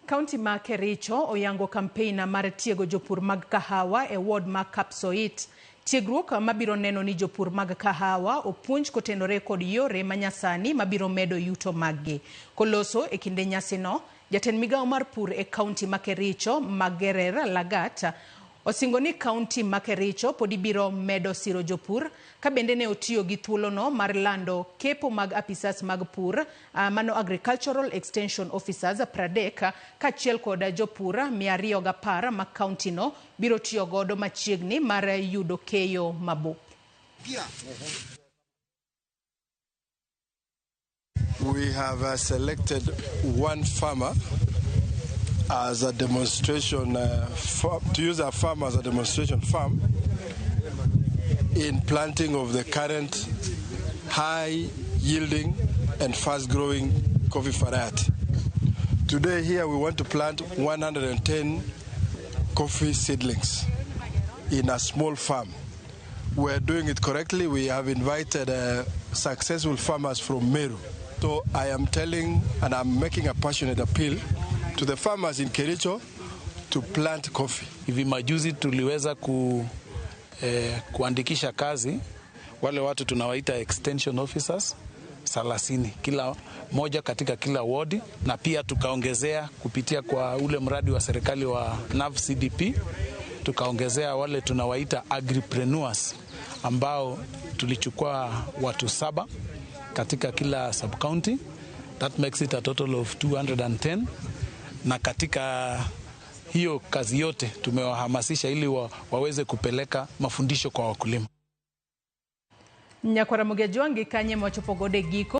Kaonti ma Kericho oyango campaign mar tiego jopur mag kahawa e ward ma Kapsoit. Tiegruok mabiro neno ni jopur mag kahawa opuonj kotenore kod yore manyasani mabiro medo yuto maggi. Koloso e kinde nyasino, jatend migawo mar pur e kaonti ma Kericho Magerer Lagat osingo ni kaonti ma Kericho podi biro medo siro jopur ka bende ne otiyo gi thuolono mar lando kepo mag apisas mag pur mano agricultural extension officers pradek kachiel kod jopur 210 ma kaonti no biro tiyo godo machiegni mar yudo keyo mabup. We have selected one farmer as a demonstration, to use a farm as a demonstration farm in planting of the current high-yielding and fast-growing coffee variety. Today here we want to plant 110 coffee seedlings in a small farm. We're doing it correctly. We have invited successful farmers from Meru. So I am telling and I'm making a passionate appeal to the farmers in Kericho to plant coffee. Hivi majuzi tuliweza kuandikisha kazi wale watu tunawaita extension officers 30 kila moja katika kila ward, na pia tukaongezea kupitia kwa ule mradi wa serikali wa NAV CDP tukaongezea wale tunawaita agripreneurs ambao tulichukua watu 7 katika kila sub county. That makes it a total of 210. Na katika hiyo kazi yote tumewahamasisha ili waweze kupeleka mafundisho kwa wakulima. Ramogi kanye mochopogode giko